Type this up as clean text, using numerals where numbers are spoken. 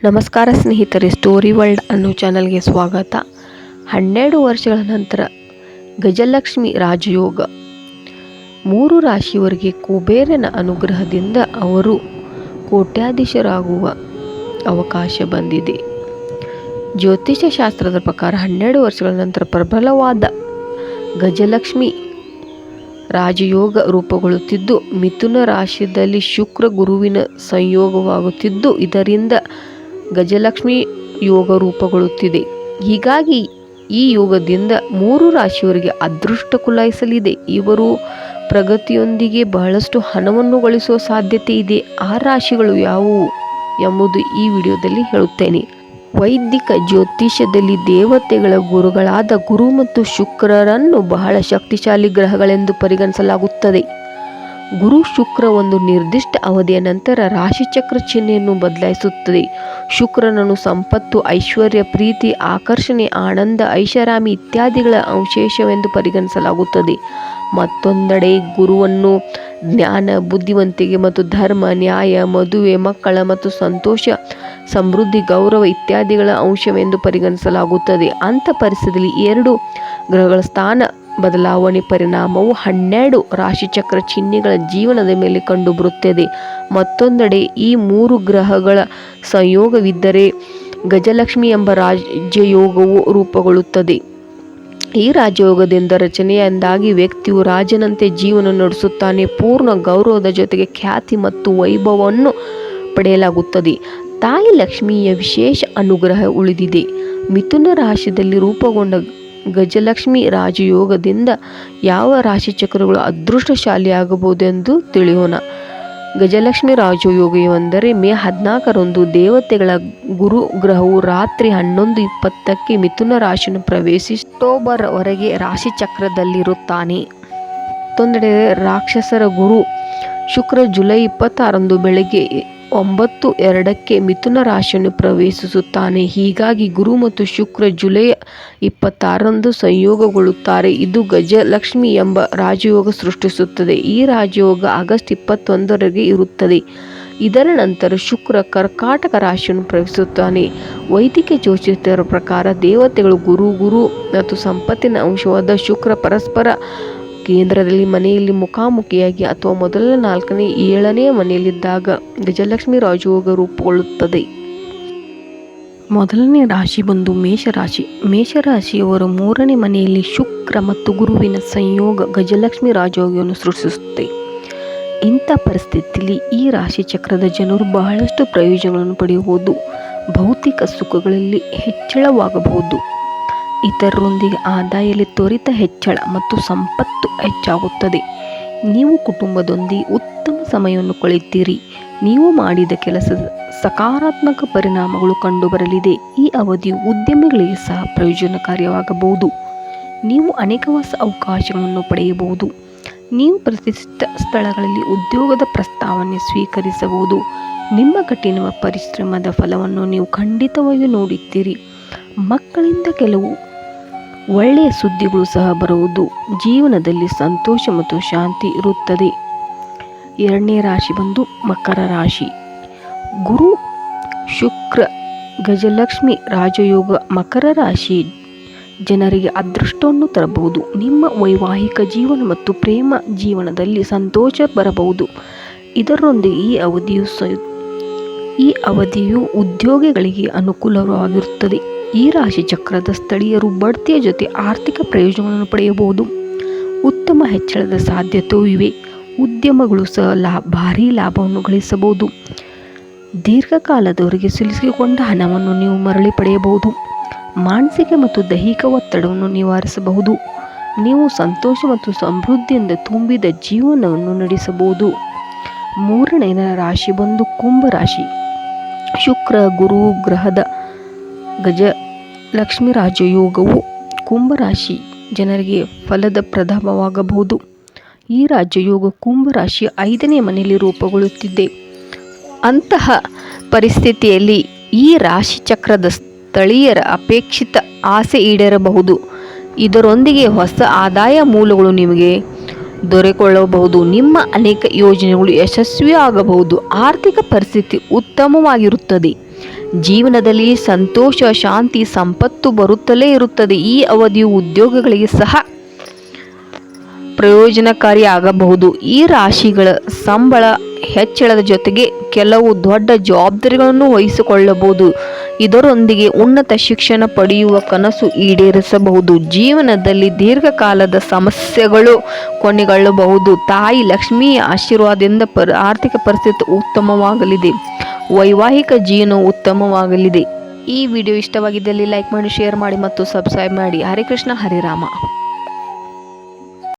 ನಮಸ್ಕಾರ ಸ್ನೇಹಿತರೆ, story world ಅನ್ನೋ ಚಾನಲ್ಗೆ ಸ್ವಾಗತ. 12 ವರ್ಷಗಳ ನಂತರ ಗಜಲಕ್ಷ್ಮಿ ರಾಜಯೋಗ. 3 ರಾಶಿಯವರಿಗೆ ಕುಬೇರನ ಅನುಗ್ರಹದಿಂದ ಅವರು ಕೋಟ್ಯಾಧೀಶರಾಗುವ ಅವಕಾಶ ಬಂದಿದೆ. ಜ್ಯೋತಿಷ್ಯ ಶಾಸ್ತ್ರದ ಪ್ರಕಾರ 12 ವರ್ಷಗಳ ನಂತರ ಪ್ರಬಲವಾದ ಗಜಲಕ್ಷ್ಮಿ ರಾಜಯೋಗ ರೂಪುಗೊಳ್ಳುತ್ತಿದ್ದು, ಮಿಥುನ ರಾಶಿಯಲ್ಲಿ ಶುಕ್ರ ಗುರುವಿನ ಸಂಯೋಗವಾಗುತ್ತಿದ್ದು, ಇದರಿಂದ ಗಜಲಕ್ಷ್ಮಿ ಯೋಗ ರೂಪುಗೊಳ್ಳುತ್ತಿದೆ. ಹೀಗಾಗಿ ಈ ಯೋಗದಿಂದ 3 ರಾಶಿಯವರಿಗೆ ಅದೃಷ್ಟ ಕುಲಾಯಿಸಲಿದೆ. ಇವರು ಪ್ರಗತಿಯೊಂದಿಗೆ ಬಹಳಷ್ಟು ಹಣವನ್ನು ಗಳಿಸುವ ಸಾಧ್ಯತೆ ಇದೆ. ಆ ರಾಶಿಗಳು ಯಾವುವು ಎಂಬುದು ಈ ವಿಡಿಯೋದಲ್ಲಿ ಹೇಳುತ್ತೇನೆ. ವೈದಿಕ ಜ್ಯೋತಿಷ್ಯದಲ್ಲಿ ದೇವತೆಗಳ ಗುರುಗಳಾದ ಗುರು ಮತ್ತು ಶುಕ್ರರನ್ನು ಬಹಳ ಶಕ್ತಿಶಾಲಿ ಗ್ರಹಗಳೆಂದು ಪರಿಗಣಿಸಲಾಗುತ್ತದೆ. ಗುರು ಶುಕ್ರ ಒಂದು ನಿರ್ದಿಷ್ಟ ಅವಧಿಯ ನಂತರ ರಾಶಿಚಕ್ರ ಚಿಹ್ನೆಯನ್ನು ಬದಲಾಯಿಸುತ್ತದೆ. ಶುಕ್ರನನ್ನು ಸಂಪತ್ತು, ಐಶ್ವರ್ಯ, ಪ್ರೀತಿ, ಆಕರ್ಷಣೆ, ಆನಂದ, ಐಷಾರಾಮಿ ಇತ್ಯಾದಿಗಳ ಅವಶೇಷವೆಂದು ಪರಿಗಣಿಸಲಾಗುತ್ತದೆ. ಮತ್ತೊಂದೆಡೆ ಗುರುವನ್ನು ಜ್ಞಾನ, ಬುದ್ಧಿವಂತಿಕೆ ಮತ್ತು ಧರ್ಮ, ನ್ಯಾಯ, ಮದುವೆ, ಮಕ್ಕಳ ಮತ್ತು ಸಂತೋಷ, ಸಮೃದ್ಧಿ, ಗೌರವ ಇತ್ಯಾದಿಗಳ ಅಂಶವೆಂದು ಪರಿಗಣಿಸಲಾಗುತ್ತದೆ. ಅಂಥ ಪರಿಸ್ಥಿತಿಯಲ್ಲಿ 2 ಗ್ರಹಗಳ ಸ್ಥಾನ ಬದಲಾವಣೆ ಪರಿಣಾಮವು 12 ರಾಶಿಚಕ್ರ ಚಿಹ್ನೆಗಳ ಜೀವನದ ಮೇಲೆ ಕಂಡುಬರುತ್ತದೆ. ಮತ್ತೊಂದೆಡೆ ಈ 3 ಗ್ರಹಗಳ ಸಂಯೋಗವಿದ್ದರೆ ಗಜಲಕ್ಷ್ಮಿ ಎಂಬ ರಾಜಯೋಗವು ರೂಪುಗೊಳ್ಳುತ್ತದೆ. ಈ ರಾಜಯೋಗದಿಂದ ರಚನೆಯಿಂದಾಗಿ ವ್ಯಕ್ತಿಯು ರಾಜನಂತೆ ಜೀವನ ನಡೆಸುತ್ತಾನೆ. ಪೂರ್ಣ ಗೌರವದ ಜೊತೆಗೆ ಖ್ಯಾತಿ ಮತ್ತು ವೈಭವವನ್ನು ಪಡೆಯಲಾಗುತ್ತದೆ. ತಾಯಿ ಲಕ್ಷ್ಮಿಯ ವಿಶೇಷ ಅನುಗ್ರಹ ಉಳಿದಿದೆ. ಮಿಥುನ ರಾಶಿಯಲ್ಲಿ ರೂಪುಗೊಂಡ ಗಜಲಕ್ಷ್ಮಿ ರಾಜಯೋಗದಿಂದ ಯಾವ ರಾಶಿಚಕ್ರಗಳು ಅದೃಷ್ಟಶಾಲಿಯಾಗಬಹುದೆಂದು ತಿಳಿಯೋಣ. ಗಜಲಕ್ಷ್ಮಿ ರಾಜಯೋಗವೆಂದರೆ ಮೇ 14ರಂದು ದೇವತೆಗಳ ಗುರು ಗ್ರಹವು ರಾತ್ರಿ 11:20ಕ್ಕೆ ಮಿಥುನ ರಾಶಿಯನ್ನು ಪ್ರವೇಶಿಸಿ ಅಕ್ಟೋಬರ್ ವರೆಗೆ ರಾಶಿಚಕ್ರದಲ್ಲಿರುತ್ತಾನೆ. ಮತ್ತೊಂದೆಡೆ ರಾಕ್ಷಸರ ಗುರು ಶುಕ್ರ ಜುಲೈ 26ರಂದು ಬೆಳಗ್ಗೆ 9:02ಕ್ಕೆ ಮಿಥುನ ರಾಶಿಯನ್ನು ಪ್ರವೇಶಿಸುತ್ತಾನೆ. ಹೀಗಾಗಿ ಗುರು ಮತ್ತು ಶುಕ್ರ ಜುಲೈ 26ರಂದು ಸಂಯೋಗಗೊಳ್ಳುತ್ತಾರೆ. ಇದು ಗಜಲಕ್ಷ್ಮಿ ಎಂಬ ರಾಜಯೋಗ ಸೃಷ್ಟಿಸುತ್ತದೆ. ಈ ರಾಜಯೋಗ ಆಗಸ್ಟ್ 21ರವರೆಗೆ ಇರುತ್ತದೆ. ಇದರ ನಂತರ ಶುಕ್ರ ಕರ್ಕಾಟಕ ರಾಶಿಯನ್ನು ಪ್ರವೇಶಿಸುತ್ತಾನೆ. ವೈದಿಕ ಜ್ಯೋತಿಷ್ಯರ ಪ್ರಕಾರ ದೇವತೆಗಳು ಗುರು ಮತ್ತು ಸಂಪತ್ತಿನ ಅಂಶವಾದ ಶುಕ್ರ ಪರಸ್ಪರ ಕೇಂದ್ರದಲ್ಲಿ ಮನೆಯಲ್ಲಿ ಮುಖಾಮುಖಿಯಾಗಿ ಅಥವಾ ಮೊದಲ 4ನೇ 7ನೇ ಮನೆಯಲ್ಲಿದ್ದಾಗ ಗಜಲಕ್ಷ್ಮಿ ರಾಜಯೋಗ ರೂಪುಗೊಳ್ಳುತ್ತದೆ. ಮೊದಲನೇ ರಾಶಿ ಬಂದು ಮೇಷರಾಶಿ. ಮೇಷರಾಶಿಯವರ 3ನೇ ಮನೆಯಲ್ಲಿ ಶುಕ್ರ ಮತ್ತು ಗುರುವಿನ ಸಂಯೋಗ ಗಜಲಕ್ಷ್ಮಿ ರಾಜಯೋಗವನ್ನು ಸೃಷ್ಟಿಸುತ್ತೆ. ಇಂಥ ಪರಿಸ್ಥಿತಿಯಲ್ಲಿ ಈ ರಾಶಿ ಚಕ್ರದ ಜನರು ಬಹಳಷ್ಟು ಪ್ರಯೋಜನಗಳನ್ನು ಪಡೆಯಬಹುದು. ಭೌತಿಕ ಸುಖಗಳಲ್ಲಿ ಹೆಚ್ಚಳವಾಗಬಹುದು. ಇತರರೊಂದಿಗೆ ಆದಾಯದಲ್ಲಿ ತ್ವರಿತ ಹೆಚ್ಚಳ ಮತ್ತು ಸಂಪತ್ತು ಹೆಚ್ಚಾಗುತ್ತದೆ. ನೀವು ಕುಟುಂಬದೊಂದಿಗೆ ಉತ್ತಮ ಸಮಯವನ್ನು ಕಳೆಯುತ್ತೀರಿ. ನೀವು ಮಾಡಿದ ಕೆಲಸದ ಸಕಾರಾತ್ಮಕ ಪರಿಣಾಮಗಳು ಕಂಡುಬರಲಿದೆ. ಈ ಅವಧಿಯು ಉದ್ಯಮಿಗಳಿಗೆ ಸಹ ಪ್ರಯೋಜನಕಾರಿಯಾಗಬಹುದು. ನೀವು ಅನೇಕ ಹೊಸ ಅವಕಾಶಗಳನ್ನು ಪಡೆಯಬಹುದು. ನೀವು ಪ್ರತಿಷ್ಠಿತ ಸ್ಥಳಗಳಲ್ಲಿ ಉದ್ಯೋಗದ ಪ್ರಸ್ತಾವನೆ ಸ್ವೀಕರಿಸಬಹುದು. ನಿಮ್ಮ ಕಠಿಣ ಪರಿಶ್ರಮದ ಫಲವನ್ನು ನೀವು ಖಂಡಿತವಾಗಿಯೂ ನೋಡುತ್ತೀರಿ. ಮಕ್ಕಳಿಂದ ಕೆಲವು ಒಳ್ಳೆಯ ಸುದ್ದಿಗಳು ಸಹ ಬರುವುದು. ಜೀವನದಲ್ಲಿ ಸಂತೋಷ ಮತ್ತು ಶಾಂತಿ ಇರುತ್ತದೆ. 2ನೇ ರಾಶಿ ಬಂದು ಮಕರ ರಾಶಿ. ಗುರು ಶುಕ್ರ ಗಜಲಕ್ಷ್ಮಿ ರಾಜಯೋಗ ಮಕರ ರಾಶಿ ಜನರಿಗೆ ಅದೃಷ್ಟವನ್ನು ತರಬಹುದು. ನಿಮ್ಮ ವೈವಾಹಿಕ ಜೀವನ ಮತ್ತು ಪ್ರೇಮ ಜೀವನದಲ್ಲಿ ಸಂತೋಷ ಬರಬಹುದು. ಇದರೊಂದಿಗೆ ಈ ಅವಧಿಯು ಉದ್ಯೋಗಿಗಳಿಗೆ ಅನುಕೂಲವಾಗಿರುತ್ತದೆ. ಈ ರಾಶಿ ಚಕ್ರದ ಸ್ಥಳೀಯರು ಬಡ್ತಿಯ ಜೊತೆ ಆರ್ಥಿಕ ಪ್ರಯೋಜನಗಳನ್ನು ಪಡೆಯಬಹುದು. ಉತ್ತಮ ಹೆಚ್ಚಳದ ಸಾಧ್ಯತೆಯೂ ಇವೆ. ಉದ್ಯಮಗಳು ಸಹ ಭಾರೀ ಲಾಭವನ್ನು ಗಳಿಸಬಹುದು. ದೀರ್ಘಕಾಲದವರೆಗೆ ಸಿಲುಕಿಕೊಂಡ ಹಣವನ್ನು ನೀವು ಮರಳಿ ಪಡೆಯಬಹುದು. ಮಾನಸಿಕ ಮತ್ತು ದೈಹಿಕ ಒತ್ತಡವನ್ನು ನಿವಾರಿಸಬಹುದು. ನೀವು ಸಂತೋಷ ಮತ್ತು ಸಮೃದ್ಧಿಯಿಂದ ತುಂಬಿದ ಜೀವನವನ್ನು ನಡೆಸಬಹುದು. 3ನೇ ರಾಶಿ ಬಂದು ಕುಂಭರಾಶಿ. ಶುಕ್ರ ಗುರು ಗ್ರಹದ ಗಜಲಕ್ಷ್ಮಿ ರಾಜಯೋಗವು ಕುಂಭರಾಶಿ ಜನರಿಗೆ ಫಲಪ್ರದವಾಗಬಹುದು. ಈ ರಾಜಯೋಗ ಕುಂಭರಾಶಿಯ 5ನೇ ಮನೆಯಲ್ಲಿ ರೂಪುಗೊಳ್ಳುತ್ತಿದೆ. ಅಂತಹ ಪರಿಸ್ಥಿತಿಯಲ್ಲಿ ಈ ರಾಶಿ ಚಕ್ರದ ಸ್ಥಳೀಯರ ಅಪೇಕ್ಷಿತ ಆಸೆ ಈಡೇರಬಹುದು. ಇದರೊಂದಿಗೆ ಹೊಸ ಆದಾಯ ಮೂಲಗಳು ನಿಮಗೆ ದೊರೆಕೊಳ್ಳಬಹುದು. ನಿಮ್ಮ ಅನೇಕ ಯೋಜನೆಗಳು ಯಶಸ್ವಿಯಾಗಬಹುದು. ಆರ್ಥಿಕ ಪರಿಸ್ಥಿತಿ ಉತ್ತಮವಾಗಿರುತ್ತದೆ. ಜೀವನದಲ್ಲಿ ಸಂತೋಷ, ಶಾಂತಿ, ಸಂಪತ್ತು ಬರುತ್ತಲೇ ಇರುತ್ತದೆ. ಈ ಅವಧಿಯು ಉದ್ಯೋಗಗಳಿಗೆ ಸಹ ಪ್ರಯೋಜನಕಾರಿ ಆಗಬಹುದು. ಈ ರಾಶಿಗಳ ಸಂಬಳ ಹೆಚ್ಚಳದ ಜೊತೆಗೆ ಕೆಲವು ದೊಡ್ಡ ಜವಾಬ್ದಾರಿಗಳನ್ನು ವಹಿಸಿಕೊಳ್ಳಬಹುದು. ಇದರೊಂದಿಗೆ ಉನ್ನತ ಶಿಕ್ಷಣ ಪಡೆಯುವ ಕನಸು ಈಡೇರಿಸಬಹುದು. ಜೀವನದಲ್ಲಿ ದೀರ್ಘಕಾಲದ ಸಮಸ್ಯೆಗಳು ಕೊನೆಗೊಳ್ಳಬಹುದು. ತಾಯಿ ಲಕ್ಷ್ಮಿಯ ಆಶೀರ್ವಾದದಿಂದ ಆರ್ಥಿಕ ಪರಿಸ್ಥಿತಿ ಉತ್ತಮವಾಗಲಿದೆ. ವೈವಾಹಿಕ ಜೀವನ ಉತ್ತಮವಾಗಲಿದೆ. ಈ ವಿಡಿಯೋ ಇಷ್ಟವಾಗಿದ್ದಲ್ಲಿ ಲೈಕ್ ಮಾಡಿ, ಶೇರ್ ಮಾಡಿ ಮತ್ತು ಸಬ್ಸ್ಕ್ರೈಬ್ ಮಾಡಿ. ಹರೇ ಕೃಷ್ಣ, ಹರೇ ರಾಮ.